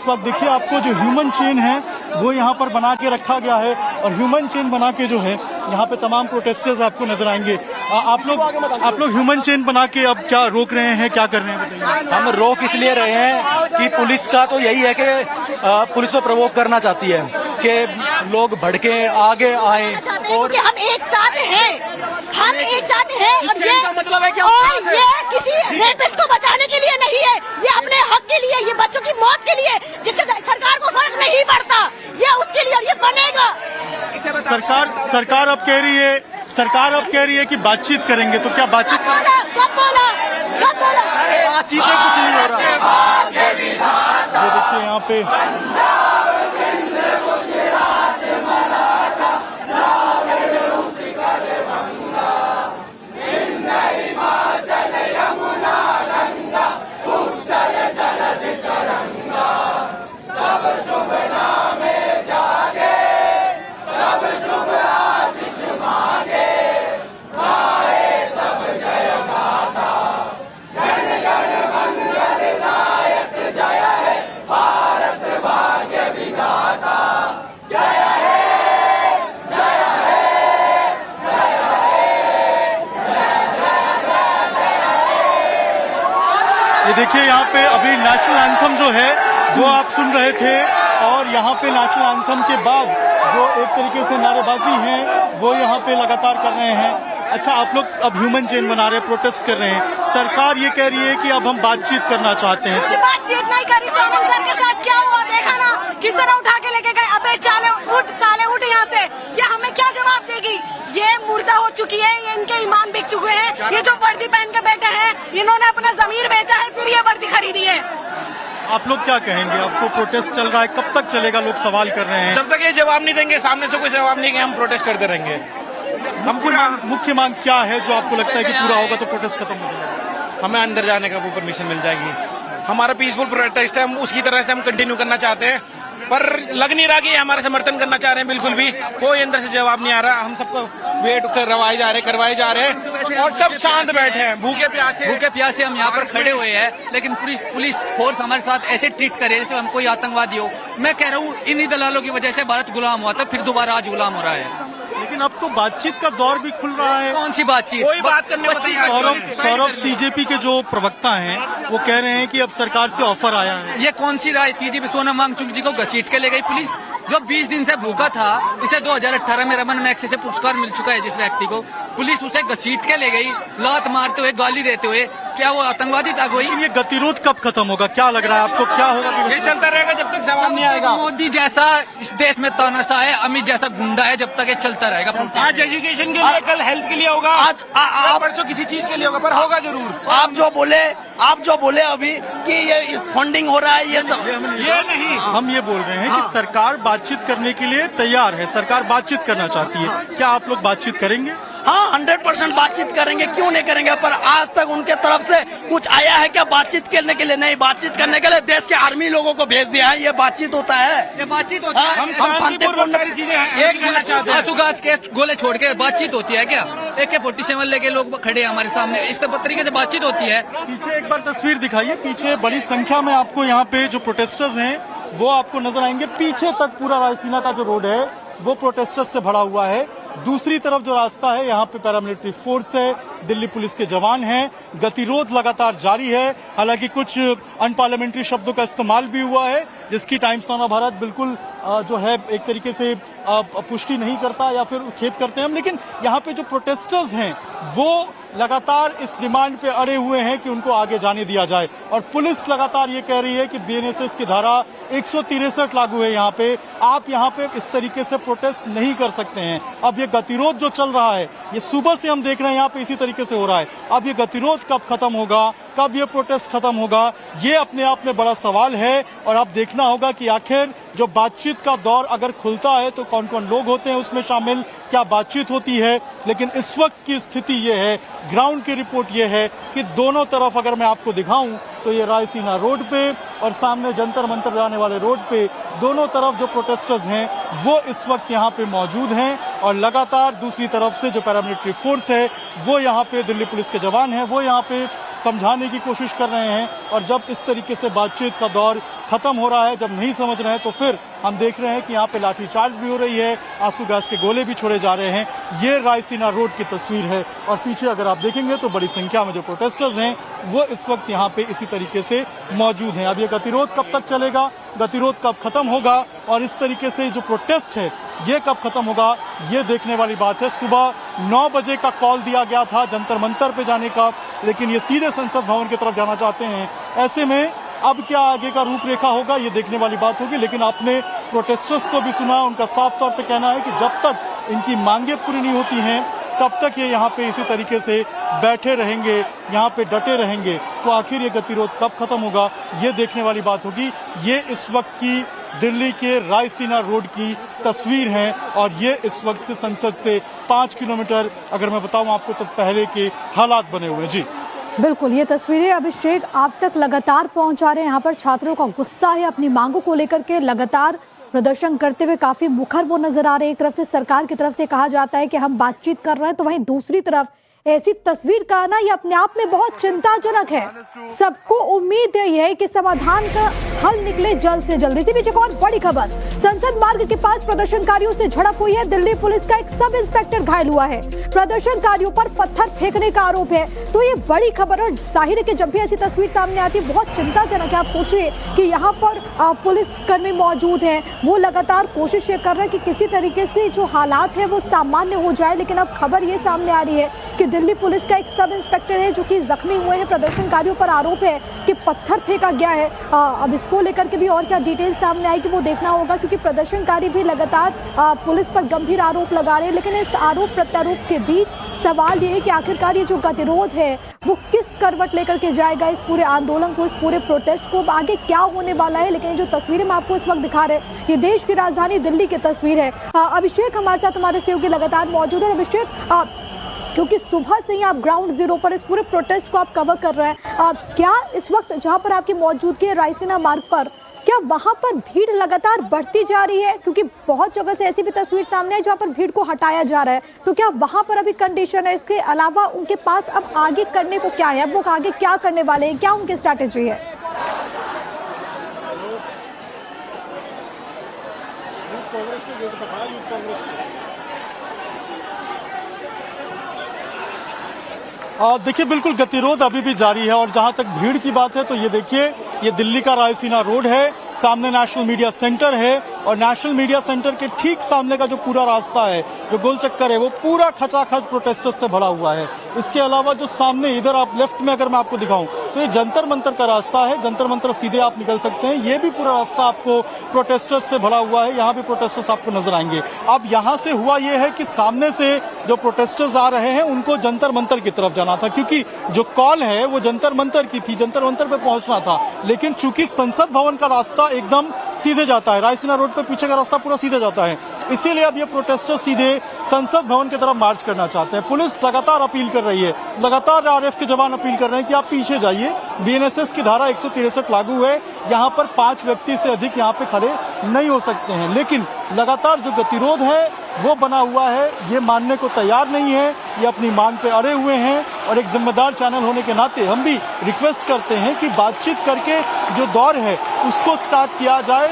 वक्त देखिए आपको जो ह्यूमन चेन है वो यहाँ पर बना के रखा गया है और ह्यूमन चेन बना के जो है यहाँ पे तमाम प्रोटेस्टर्स आपको नजर आएंगे। आप लोग ह्यूमन चेन बना के अब क्या रोक रहे हैं, क्या कर रहे हैं बताइए? हम रोक इसलिए रहे हैं कि पुलिस का तो यही है कि पुलिस को प्रवोक करना चाहती है कि लोग भड़के आगे आए और हम एक साथ हैं, हम एक साथ हैं और ये किसी रेपिस्ट को बचाने के लिए नहीं है, ये अपने हक के लिए, ये बच्चों की मौत के लिए, जिससे सरकार को फर्क नहीं पड़ता, ये उसके लिए ये बनेगा। सरकार अब कह रही है कि बातचीत करेंगे, तो क्या बातचीत कब बोला बातचीत से कुछ नहीं हो रहा। ये देखिए यहाँ पे ये देखिए यहाँ पे अभी नेशनल एंथम जो है वो आप सुन रहे थे और यहाँ पे नेशनल एंथम के बाद जो एक तरीके से नारेबाजी है वो यहाँ पे लगातार कर रहे हैं। अच्छा, आप लोग अब ह्यूमन चेन बना रहे हैं, प्रोटेस्ट कर रहे हैं, सरकार ये कह रही है कि अब हम बातचीत करना चाहते हैं। बातचीत नहीं करी, सोनम सर के साथ क्या हुआ देखा ना, किस तरह उठा के लेके गए, अबे साले उठ यहाँ से, ये हमें क्या जवाब देगी? ये मुर्दा हो चुकी है, ये इनके ईमान बिक चुके हैं, ये जो वर्दी पहन के बैठे हैं इन्होंने अपना जमीर बेचा है, फिर ये वर्दी खरीदी है। आप लोग क्या कहेंगे? आपको प्रोटेस्ट चल रहा है, कब तक चलेगा? लोग सवाल कर रहे हैं। जब तक ये जवाब नहीं देंगे, सामने से कोई जवाब नहीं, हम प्रोटेस्ट करते रहेंगे। मुख्य मांग क्या है जो आपको लगता है कि पूरा होगा तो प्रोटेस्ट खत्म हो जाएगा? हमें अंदर जाने का वो परमिशन मिल जाएगी। हमारा पीसफुल प्रोटेस्ट है, हम उसकी तरह से हम कंटिन्यू करना चाहते हैं, पर लग नहीं रहा कि हमारा समर्थन करना चाह रहे हैं। बिल्कुल भी कोई अंदर से जवाब नहीं आ रहा। हम सबको वेट करवाए जा रहे हैं और सब शांत बैठे हैं, भूखे प्यासे हम यहाँ पर खड़े हुए हैं, लेकिन पुलिस फोर्स हमारे साथ ऐसे ट्रीट करे जैसे हम कोई आतंकवादी हो। मैं कह रहा हूँ इन्हीं दलालों की वजह से भारत गुलाम हुआ था, फिर दोबारा आज गुलाम हो रहा है। लेकिन अब तो बातचीत का दौर भी खुल रहा है। कौन सी बातचीत? कोई बात करने सौरभ सीजेपी के जो प्रवक्ता हैं वो कह रहे हैं कि अब सरकार से ऑफर आया है। ये कौन सी राय थी? सोनम वांगचुक जी को घसीट के ले गई पुलिस, जो 20 दिन से भूखा था। इसे 2018 में रमन मैग्सेसे पुरस्कार मिल चुका है। जिस व्यक्ति को पुलिस उसे घसीट के ले गई, लात मारते हुए, गाली देते हुए, क्या वो आतंकवादी था कोई? ये गतिरोध कब खत्म होगा? क्या लग रहा है आपको? क्या होगा? ये चलता रहेगा जब तक जवाब नहीं आएगा। मोदी जैसा इस देश में तानाशाह है, अमित जैसा गुंडा है, जब तक ये चलता रहेगा। आज एजुकेशन के लिए, कल हेल्थ के लिए होगा, आज परसों किसी चीज के लिए होगा, पर होगा जरूर। आप जो बोले अभी कि ये फंडिंग हो रहा है, ये सब ये नहीं। हम ये बोल रहे हैं कि सरकार बातचीत करने के लिए तैयार है, सरकार बातचीत करना चाहती है। क्या आप लोग बातचीत करेंगे? हाँ, 100% बातचीत करेंगे, क्यों नहीं करेंगे। पर आज तक उनके तरफ से कुछ आया है क्या बातचीत करने के लिए? नहीं, बातचीत करने के लिए देश के आर्मी लोगों को भेज दिया है। ये बातचीत होता है, ये बातचीत होती है। हम शांतिपूर्ण सारी चीजें एक आंसू-गाज के गोले छोड़ के बातचीत होती है क्या? AK-47 लेके लोग खड़े हैं हमारे सामने, इस तरीके से बातचीत होती है। पीछे एक बार तस्वीर दिखाइए। पीछे बड़ी संख्या में आपको यहाँ पे जो प्रोटेस्टर्स हैं वो आपको नजर आएंगे। पीछे तक पूरा रायसीना का जो रोड है वो प्रोटेस्टर्स से भरा हुआ है। दूसरी तरफ जो रास्ता है यहाँ पे पैरामिलिट्री फोर्स है, दिल्ली पुलिस के जवान हैं। गतिरोध लगातार जारी है। हालांकि कुछ अनपार्लियामेंट्री शब्दों का इस्तेमाल भी हुआ है, जिसकी टाइम्स नव भारत बिल्कुल जो है एक तरीके से पुष्टि नहीं करता या फिर खेद करते हैं हम। लेकिन यहाँ पे जो प्रोटेस्टर्स हैं वो लगातार इस डिमांड पे अड़े हुए हैं कि उनको आगे जाने दिया जाए और पुलिस लगातार ये कह रही है कि BNSS की धारा 163 लागू है यहाँ पे। आप यहाँ पे इस तरीके से प्रोटेस्ट नहीं कर सकते हैं। अब ये गतिरोध जो चल रहा है, ये सुबह से हम देख रहे हैं यहाँ पे इसी तरीके से हो रहा है। अब ये गतिरोध कब खत्म होगा, कब ये प्रोटेस्ट खत्म होगा, ये अपने आप में बड़ा सवाल है। और अब देखना होगा कि आखिर जो बातचीत का दौर अगर खुलता है तो कौन कौन लोग होते हैं उसमें शामिल, क्या बातचीत होती है। लेकिन इस वक्त की स्थिति ये है, ग्राउंड की रिपोर्ट ये है कि दोनों तरफ अगर मैं आपको दिखाऊं तो ये रायसीना रोड पे और सामने जंतर मंतर जाने वाले रोड पे दोनों तरफ जो प्रोटेस्टर्स हैं वो इस वक्त यहाँ पे मौजूद हैं। और लगातार दूसरी तरफ से जो पैरामिलिट्री फोर्स है वो यहाँ पे, दिल्ली पुलिस के जवान हैं वो यहाँ पे समझाने की कोशिश कर रहे हैं। और जब इस तरीके से बातचीत का दौर खत्म हो रहा है, जब नहीं समझ रहे हैं, तो फिर हम देख रहे हैं कि यहाँ पे लाठीचार्ज भी हो रही है, आंसू गैस के गोले भी छोड़े जा रहे हैं। ये रायसीना रोड की तस्वीर है और पीछे अगर आप देखेंगे तो बड़ी संख्या में जो प्रोटेस्टर्स हैं वो इस वक्त यहाँ पे इसी तरीके से मौजूद हैं। अब ये गतिरोध कब तक चलेगा, गतिरोध कब खत्म होगा और इस तरीके से जो प्रोटेस्ट है ये कब खत्म होगा, ये देखने वाली बात है। सुबह 9 बजे का कॉल दिया गया था जंतर मंतर पे जाने का, लेकिन ये सीधे संसद भवन की तरफ जाना चाहते हैं। ऐसे में अब क्या आगे का रूपरेखा होगा ये देखने वाली बात होगी। लेकिन आपने प्रोटेस्टर्स को भी सुना, उनका साफ तौर पे कहना है कि जब तक इनकी मांगे पूरी नहीं होती हैं तब तक ये यहाँ पे इसी तरीके से बैठे रहेंगे, यहाँ पे डटे रहेंगे। तो आखिर ये गतिरोध कब खत्म होगा ये देखने वाली बात होगी। ये इस वक्त की दिल्ली के रायसीना रोड की तस्वीर है और ये इस वक्त संसद से 5 किलोमीटर अगर मैं बताऊं आपको तो पहले के हालात बने हुए हैं। जी बिल्कुल, ये तस्वीरें अभिषेक आप तक लगातार पहुंचा रहे हैं। यहाँ पर छात्रों का गुस्सा है, अपनी मांगों को लेकर के लगातार प्रदर्शन करते हुए काफी मुखर वो नजर आ रहे हैं। एक तरफ से सरकार की तरफ से कहा जाता है कि हम बातचीत कर रहे हैं, तो वहीं दूसरी तरफ ऐसी तस्वीर का आना ये अपने आप में बहुत चिंताजनक है। सबको उम्मीद है कि समाधान का हल निकले जल्द से जल्द। इसी बीच एक और बड़ी खबर, संसद मार्ग के पास प्रदर्शनकारियों से झड़प हुई है। दिल्ली पुलिस का एक सब इंस्पेक्टर घायल हुआ है, प्रदर्शनकारियों पर पत्थर फेंकने का आरोप है। तो ये बड़ी खबर और जाहिर है कि जब भी ऐसी तस्वीर सामने आती है बहुत चिंताजनक है। आप सोचिए कि यहाँ पर पुलिस कर्मी मौजूद हैं, वो लगातार कोशिश ये कर रहे हैं कि किसी तरीके से जो हालात है वो सामान्य हो जाए। लेकिन अब खबर ये सामने आ रही है कि दिल्ली पुलिस का एक सब इंस्पेक्टर है जो कि जख्मी हुए हैं। प्रदर्शनकारियों पर आरोप है कि पत्थर फेंका गया है। अब इसको लेकर के भी और क्या डिटेल्स सामने आएगी वो देखना होगा, क्योंकि प्रदर्शनकारी भी लगातार पुलिस पर गंभीर आरोप लगा रहे हैं। लेकिन इस आरोप प्रत्यारोप के बीच सवाल ये है कि आखिरकार ये जो गतिरोध है वो किस करवट लेकर के जाएगा इस पूरे आंदोलन को, इस पूरे प्रोटेस्ट को, आगे क्या होने वाला है। लेकिन जो तस्वीरें हम आपको इस वक्त दिखा रहे हैं ये देश की राजधानी दिल्ली की तस्वीर है। अभिषेक हमारे साथ हमारे सहयोगी लगातार मौजूद है। अभिषेक, क्योंकि सुबह से ही आप ग्राउंड जीरो पर इस पूरे प्रोटेस्ट को आप कवर कर रहे हैं, क्या इस वक्त जहां पर आपकी मौजूदगी है रायसीना मार्ग पर, क्या वहां पर भीड़ लगातार बढ़ती जा रही है? क्योंकि बहुत जगह से ऐसी भी तस्वीर सामने है जहां पर भीड़ को हटाया जा रहा है, तो क्या वहां पर अभी कंडीशन है? इसके अलावा उनके पास अब आगे करने को क्या है, अब वो आगे क्या करने वाले हैं, क्या उनकी स्ट्रैटेजी है? देखिए बिल्कुल गतिरोध अभी भी जारी है और जहां तक भीड़ की बात है तो ये देखिए ये दिल्ली का रायसीना रोड है, सामने नेशनल मीडिया सेंटर है और नेशनल मीडिया सेंटर के ठीक सामने का जो पूरा रास्ता है, जो गोल चक्कर है, वो पूरा खचाखच प्रोटेस्टर्स से भरा हुआ है। इसके अलावा जो सामने इधर आप लेफ्ट में अगर मैं आपको दिखाऊं तो ये जंतर मंतर का रास्ता है, जंतर मंतर सीधे आप निकल सकते हैं। ये भी पूरा रास्ता आपको प्रोटेस्टर्स से भरा हुआ है, यहाँ भी प्रोटेस्टर्स आपको नजर आएंगे। अब यहाँ से हुआ ये है कि सामने से जो प्रोटेस्टर्स आ रहे हैं उनको जंतर मंतर की तरफ जाना था, क्योंकि जो कॉल है वो जंतर मंतर की थी, जंतर मंतर पे पहुंचना था। लेकिन चूंकि संसद भवन का रास्ता एकदम सीधे जाता है, रायसीना रोड पे पीछे का रास्ता पूरा सीधे जाता है, इसीलिए अब ये प्रोटेस्टर्स सीधे संसद भवन की तरफ मार्च करना चाहते हैं। पुलिस लगातार अपील कर रही है, लगातार आरएफ के जवान अपील कर रहे हैं कि आप पीछे जाइए। बीएनएसएस की धारा 163 लागू है, यहाँ पर 5 व्यक्ति से अधिक यहाँ पे खड़े नहीं हो सकते हैं। लेकिन लगातार जो गतिरोध है वो बना हुआ है, ये मानने को तैयार नहीं है, ये अपनी मांग पे अड़े हुए हैं। और एक जिम्मेदार चैनल होने के नाते हम भी रिक्वेस्ट करते हैं कि बातचीत करके जो दौर है उसको स्टार्ट किया जाए।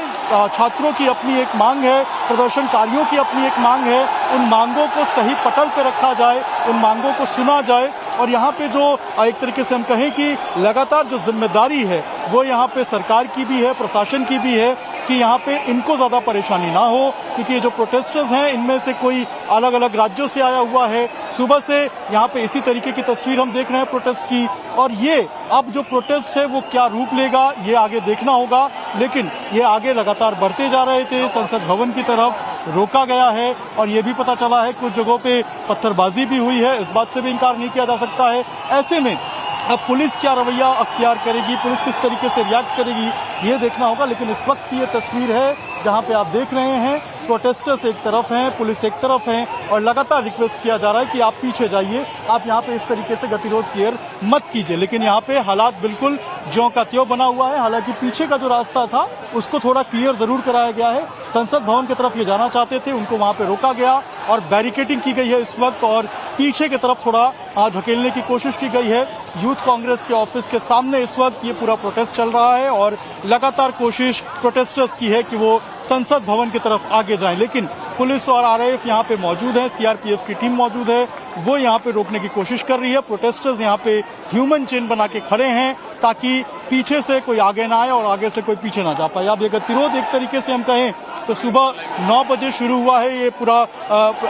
छात्रों की अपनी एक मांग है, प्रदर्शनकारियों की अपनी एक मांग है, उन मांगों को सही पटल पे रखा जाए, उन मांगों को सुना जाए। और यहाँ पे जो एक तरीके से हम कहें कि लगातार जो जिम्मेदारी है वो यहाँ पे सरकार की भी है, प्रशासन की भी है कि यहाँ पे इनको ज़्यादा परेशानी ना हो, क्योंकि ये जो प्रोटेस्टर्स हैं इनमें से कोई अलग अलग राज्यों से आया हुआ है। सुबह से यहाँ पे इसी तरीके की तस्वीर हम देख रहे हैं प्रोटेस्ट की, और ये अब जो प्रोटेस्ट है वो क्या रूप लेगा ये आगे देखना होगा। लेकिन ये आगे लगातार बढ़ते जा रहे थे, संसद भवन की तरफ रोका गया है और ये भी पता चला है कुछ जगहों पे पत्थरबाजी भी हुई है, इस बात से भी इनकार नहीं किया जा सकता है। ऐसे में अब पुलिस क्या रवैया अख्तियार करेगी, पुलिस किस तरीके से रिएक्ट करेगी ये देखना होगा। लेकिन इस वक्त की ये तस्वीर है जहां पे आप देख रहे हैं प्रोटेस्टर्स एक तरफ हैं, पुलिस एक तरफ हैं और लगातार रिक्वेस्ट किया जा रहा है कि आप पीछे जाइए, आप यहाँ पे इस तरीके से गतिरोध क्लियर मत कीजिए। लेकिन यहाँ पे हालात बिल्कुल ज्यों का त्यों बना हुआ है। हालांकि पीछे का जो रास्ता था उसको थोड़ा क्लियर जरूर कराया गया है। संसद भवन की तरफ ये जाना चाहते थे, उनको वहाँ पे रोका गया और बैरिकेडिंग की गई है इस वक्त। और पीछे की तरफ थोड़ा ढकेलने की कोशिश की गई है। यूथ कांग्रेस के ऑफिस के सामने इस वक्त ये पूरा प्रोटेस्ट चल रहा है और लगातार कोशिश प्रोटेस्टर्स की है कि वो संसद भवन की तरफ आगे जाएं, लेकिन पुलिस और आरएएफ यहाँ पे मौजूद है, सीआरपीएफ की टीम मौजूद है, वो यहाँ पे रोकने की कोशिश कर रही है। प्रोटेस्टर्स यहाँ पे ह्यूमन चेन बना के खड़े हैं ताकि पीछे से कोई आगे ना आए और आगे से कोई पीछे ना जा पाए। अब ये गतिरोध एक तरीके से हम कहें तो सुबह 9 बजे शुरू हुआ है ये पूरा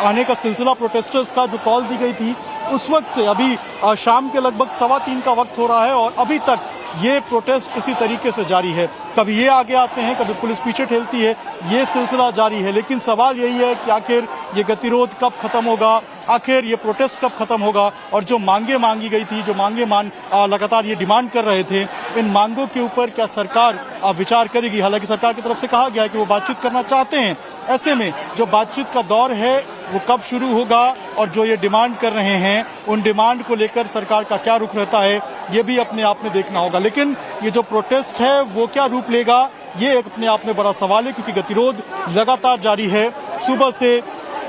आने का सिलसिला प्रोटेस्टर्स का। जो कॉल दी गई थी उस वक्त से अभी शाम के लगभग 3:15 का वक्त हो रहा है और अभी तक ये प्रोटेस्ट इसी तरीके से जारी है। कभी ये आगे आते हैं, कभी पुलिस पीछे ठेलती है, ये सिलसिला जारी है। लेकिन सवाल यही है कि आखिर ये गतिरोध कब खत्म होगा, आखिर ये प्रोटेस्ट कब खत्म होगा और जो मांगे मांगी गई थी, जो मांगे लगातार ये डिमांड कर रहे थे, इन मांगों के ऊपर क्या सरकार विचार करेगी। हालांकि सरकार की तरफ से कहा गया है कि वो बातचीत करना चाहते हैं। ऐसे में जो बातचीत का दौर है वो कब शुरू होगा और जो ये डिमांड कर रहे हैं उन डिमांड को लेकर सरकार का क्या रुख रहता है, ये भी अपने आप में देखना होगा। लेकिन ये जो प्रोटेस्ट है वो क्या रूप लेगा, ये एक अपने आप में बड़ा सवाल है, क्योंकि गतिरोध लगातार जारी है। सुबह से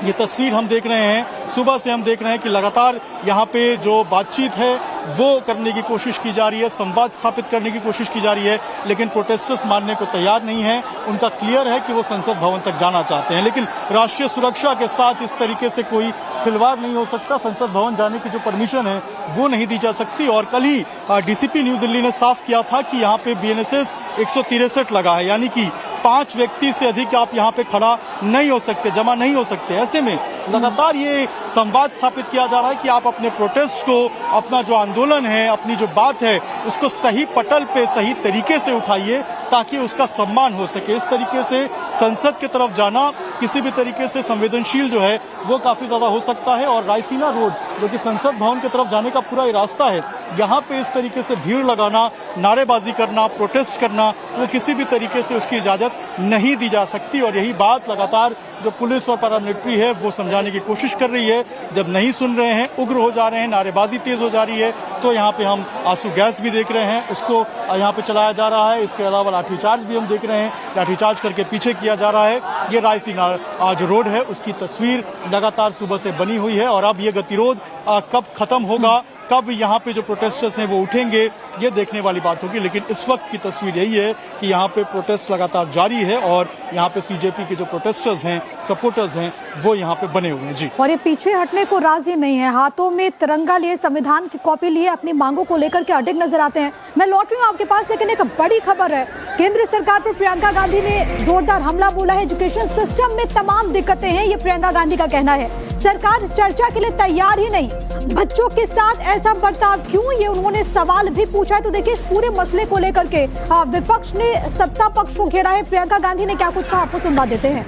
ये तस्वीर हम देख रहे हैं, सुबह से हम देख रहे हैं कि लगातार यहाँ पे जो बातचीत है वो करने की कोशिश की जा रही है, संवाद स्थापित करने की कोशिश की जा रही है, लेकिन प्रोटेस्टर्स मानने को तैयार नहीं है। उनका क्लियर है कि वो संसद भवन तक जाना चाहते हैं, लेकिन राष्ट्रीय सुरक्षा के साथ इस तरीके से कोई खिलवाड़ नहीं हो सकता। संसद भवन जाने की जो परमिशन है वो नहीं दी जा सकती। और कल ही डीसीपी न्यू दिल्ली ने साफ किया था कि यहाँ पे बीएनएसएस 163 लगा है, यानी कि 5 व्यक्ति से अधिक आप यहाँ पे खड़ा नहीं हो सकते, जमा नहीं हो सकते। ऐसे में लगातार ये संवाद स्थापित किया जा रहा है कि आप अपने प्रोटेस्ट को, अपना जो आंदोलन है, अपनी जो बात है, उसको सही पटल पे सही तरीके से उठाइए ताकि उसका सम्मान हो सके। इस तरीके से संसद की तरफ जाना किसी भी तरीके से संवेदनशील जो है वो काफी ज्यादा हो सकता है। और रायसीना रोड जो कि संसद भवन की तरफ जाने का पूरा ये रास्ता है, यहाँ पे इस तरीके से भीड़ लगाना, नारेबाजी करना, प्रोटेस्ट करना, वो किसी भी तरीके से उसकी इजाजत नहीं दी जा सकती। और यही बात लगातार जो पुलिस और पैरामिलिट्री है वो समझाने की कोशिश कर रही है। जब नहीं सुन रहे हैं, उग्र हो जा रहे हैं, नारेबाजी तेज हो जा रही है, तो यहाँ पे हम आंसू गैस भी देख रहे हैं, उसको यहाँ पे चलाया जा रहा है। इसके अलावा लाठीचार्ज भी हम देख रहे हैं, लाठीचार्ज करके पीछे किया जा रहा है। ये रायसीना जो रोड है उसकी तस्वीर लगातार सुबह से बनी हुई है। और अब ये गतिरोध कब खत्म होगा, कब यहाँ पे जो प्रोटेस्टर्स हैं वो उठेंगे, ये देखने वाली बात होगी। लेकिन इस वक्त की तस्वीर यही है कि यहाँ पे प्रोटेस्ट लगातार जारी है और यहाँ पे सीजेपी के जो प्रोटेस्टर्स हैं, सपोर्टर्स हैं, वो यहाँ पे बने हुए हैं। जी, और ये पीछे हटने को राजी नहीं है, हाथों में तिरंगा लिए, संविधान की कॉपी लिए अपनी मांगों को लेकर के अडिग नजर आते हैं। मैं लौट रही हूँ आपके पास, लेकिन एक बड़ी खबर है, केंद्र सरकार पर प्रियंका गांधी ने जोरदार हमला बोला है। एजुकेशन सिस्टम में तमाम दिक्कतें हैं, ये प्रियंका गांधी का कहना है। सरकार चर्चा के लिए तैयार ही नहीं, बच्चों के साथ ऐसा बर्ताव क्यों, ये उन्होंने सवाल भी पूछा है। तो देखिए इस पूरे मसले को लेकर के विपक्ष ने सत्ता पक्ष को घेरा है। प्रियंका गांधी ने क्या कुछ कहा, आपको सुनवा देते हैं।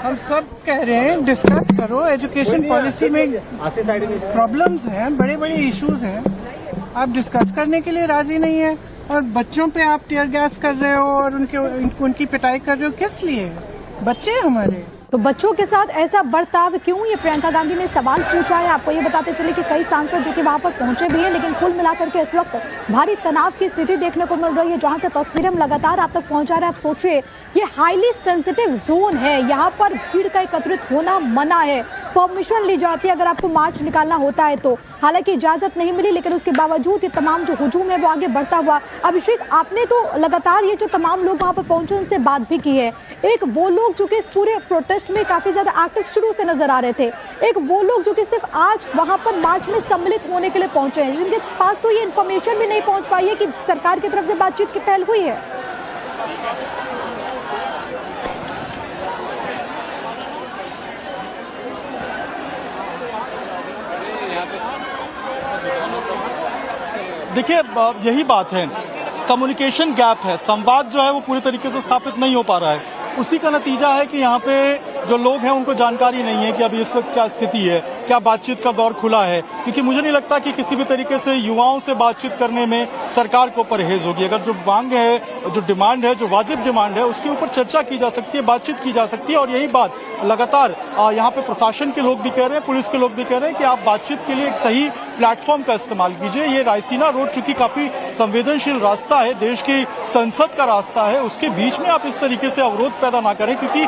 हम सब कह रहे हैं डिस्कस करो, एजुकेशन पॉलिसी में प्रॉब्लम्स हैं, बड़े बड़े इश्यूज हैं, आप डिस्कस करने के लिए राजी नहीं है और बच्चों पे आप टीयर गैस कर रहे हो और उनकी पिटाई कर रहे हो, किस लिए? बच्चे हमारे। तो बच्चों के साथ ऐसा बर्ताव क्यों, ये प्रियंका गांधी ने सवाल पूछा है। आपको ये बताते चले कि कई सांसद जो कि वहां पर पहुंचे भी हैं, लेकिन कुल मिलाकर के इस वक्त भारी तनाव की स्थिति देखने को मिल रही है। जहां से तस्वीरें हम लगातार आप तक पहुंचा रहे हैं, आप सोचिए ये हाईली सेंसिटिव जोन है, यहाँ पर भीड़ का एकत्रित होना मना है। परमिशन ली जाती है अगर आपको मार्च निकालना होता है तो, हालांकि इजाजत नहीं मिली, लेकिन उसके बावजूद ये तमाम जो हुजूम है वो आगे बढ़ता हुआ। अभिषेक, आपने तो लगातार ये जो तमाम लोग वहां पर पहुंचे उनसे बात भी की है। एक वो लोग जो कि इस पूरे प्रोटेस्ट में काफी ज्यादा एक्टिव शुरू से नजर आ रहे थे, एक वो लोग जो कि सिर्फ आज वहां पर मार्च में सम्मिलित होने के लिए पहुंचे हैं, जिनके पास तो ये इन्फॉर्मेशन भी नहीं पहुंच पाई है कि सरकार की तरफ से बातचीत की पहल हुई है। देखिए यही बात है, कम्युनिकेशन गैप है, संवाद जो है वो पूरी तरीके से स्थापित नहीं हो पा रहा है। उसी का नतीजा है कि यहाँ पे जो लोग हैं उनको जानकारी नहीं है कि अभी इस वक्त क्या स्थिति है, क्या बातचीत का दौर खुला है। क्योंकि मुझे नहीं लगता कि किसी भी तरीके से युवाओं से बातचीत करने में सरकार को परहेज होगी। अगर जो मांग है, जो डिमांड है, जो वाजिब डिमांड है, उसके ऊपर चर्चा की जा सकती है, बातचीत की जा सकती है। और यही बात लगातार यहाँ पे प्रशासन के लोग भी कह रहे हैं, पुलिस के लोग भी कह रहे हैं कि आप बातचीत के लिए एक सही प्लेटफॉर्म का इस्तेमाल कीजिए। ये रायसीना रोड चूंकि काफी संवेदनशील रास्ता है, देश की संसद का रास्ता है, उसके बीच में आप इस तरीके से अवरोध पैदा ना करें, क्योंकि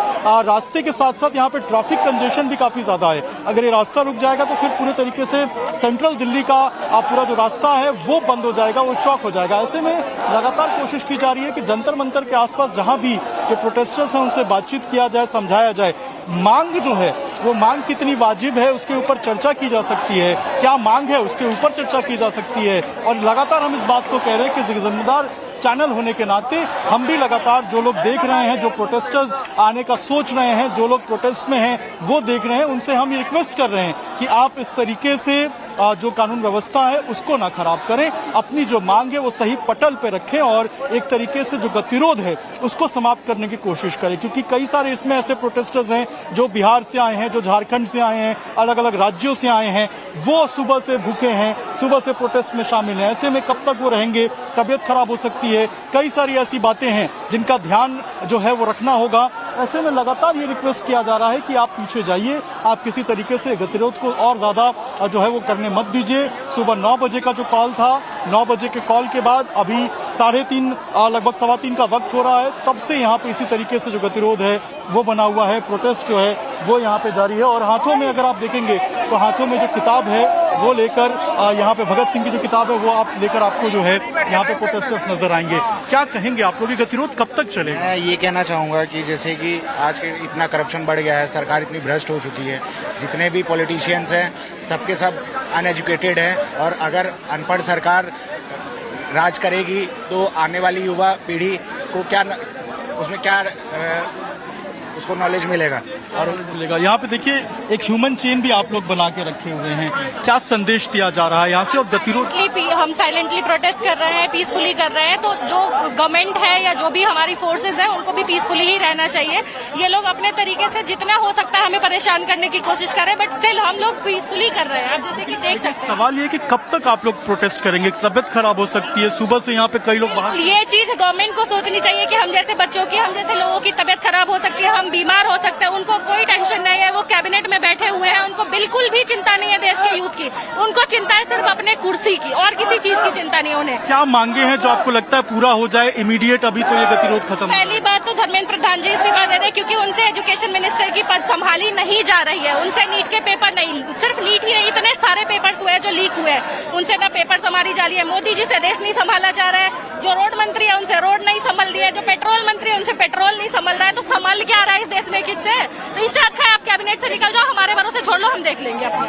रास्ते के साथ साथ यहाँ पे ट्रैफिक कंजेशन भी काफी ज्यादा है। अगर ये रास्ता रुक जाएगा तो फिर पूरे तरीके से सेंट्रल दिल्ली का पूरा जो रास्ता है वो बंद हो जाएगा, वो चौक हो जाएगा। ऐसे में लगातार कोशिश की जा रही है कि जंतर मंतर के आसपास जहां भी जो प्रोटेस्टर्स हैं उनसे बातचीत किया जाए, समझाया जाए। मांग जो है वो मांग कितनी वाजिब है उसके ऊपर चर्चा की जा सकती है, क्या मांग है उसके ऊपर चर्चा की जा सकती है। और लगातार हम इस बात को कह रहे हैं कि जिम्मेदार चैनल होने के नाते हम भी लगातार जो लोग देख रहे हैं, जो प्रोटेस्टर्स आने का सोच रहे हैं, जो लोग प्रोटेस्ट में हैं वो देख रहे हैं, उनसे हम ये रिक्वेस्ट कर रहे हैं कि आप इस तरीके से जो कानून व्यवस्था है उसको ना खराब करें, अपनी जो मांग है वो सही पटल पे रखें और एक तरीके से जो गतिरोध है उसको समाप्त करने की कोशिश करें। क्योंकि कई सारे इसमें ऐसे प्रोटेस्टर्स हैं जो बिहार से आए हैं, जो झारखंड से आए हैं, अलग अलग राज्यों से आए हैं, वो सुबह से भूखे हैं, सुबह से प्रोटेस्ट में शामिल हैं। ऐसे में कब तक वो रहेंगे, तबीयत खराब हो सकती है, कई सारी ऐसी बातें हैं जिनका ध्यान जो है वो रखना होगा। ऐसे में लगातार ये रिक्वेस्ट किया जा रहा है कि आप पीछे जाइए, आप किसी तरीके से गतिरोध को और ज्यादा जो है वो करने मत दीजिए। सुबह 9 बजे का जो कॉल था, 9 बजे के कॉल के बाद अभी 3:30 लगभग 3:15 का वक्त हो रहा है, तब से यहाँ पे इसी तरीके से जो गतिरोध है वो बना हुआ है, प्रोटेस्ट जो है वो यहाँ पे जारी है। और हाथों में अगर आप देखेंगे तो हाथों में जो किताब है वो लेकर यहाँ पे भगत सिंह की जो किताब है वो आप लेकर आपको जो है यहाँ पे प्रोटेस्टर्स नजर आएंगे। क्या कहेंगे आप लोग, ये गतिरोध कब तक चलेगा? मैं ये कहना चाहूँगा कि जैसे कि आज के इतना करप्शन बढ़ गया है, सरकार इतनी भ्रष्ट हो चुकी है, जितने भी पॉलिटिशियंस हैं सबके सब अनएजुकेटेड हैं, और अगर अनपढ़ सरकार राज करेगी तो आने वाली युवा पीढ़ी को उसमें क्या उसको नॉलेज मिलेगा और मिलेगा। यहाँ पे देखिए एक ह्यूमन चेन भी आप लोग बना के रखे हुए हैं, क्या संदेश दिया जा रहा है यहाँ से? और गतिरोध हम साइलेंटली प्रोटेस्ट कर रहे हैं, पीसफुली कर रहे हैं, तो जो गवर्नमेंट है या जो भी हमारी फोर्सेज है उनको भी पीसफुली ही रहना चाहिए। ये लोग अपने तरीके से जितना हो सकता है हमें परेशान करने की कोशिश कर रहे हैं, बट स्टिल हम लोग पीसफुली कर रहे हैं। आप जैसे कि देख सकते हैं। सवाल ये कि कब तक आप लोग प्रोटेस्ट करेंगे? तबियत खराब हो सकती है, सुबह से यहाँ पे कई लोग बाहर। ये चीज गवर्नमेंट को सोचनी चाहिए कि हम जैसे बच्चों की, हम जैसे लोगों की तबियत खराब हो सकती है, हम बीमार हो सकते हैं, उनको कोई टेंशन नहीं है। वो कैबिनेट में बैठे हुए हैं, उनको बिल्कुल भी चिंता नहीं है देश के यूथ की, उनको चिंता है सिर्फ अपने कुर्सी की, और किसी चीज की चिंता नहीं उन्हें। क्या मांगे हैं जो आपको लगता है पूरा हो जाए इमीडिएट? अभी तो ये गतिरोध खत्म। पहली बात तो धर्मेंद्र प्रधान जी इस्तीफा दे रहे, क्योंकि उनसे एजुकेशन मिनिस्टर की पद संभाली नहीं जा रही है। उनसे नीट के पेपर नहीं, सिर्फ नीट ही नहीं, इतने सारे पेपर्स हुए हैं जो लीक हुए हैं, उनसे ना पेपर संभाली जा रही है। मोदी जी से देश नहीं संभाला जा रहा है। जो रोड मंत्री है उनसे रोड नहीं संभल रही है, जो पेट्रोल मंत्री है उनसे पेट्रोल नहीं संभल रहा है। तो संभल क्या रहा है इस देश में किससे? तो इससे अच्छा है आप कैबिनेट से निकल जाओ, हमारे भरोसे छोड़ लो, हम देख लेंगे अपने।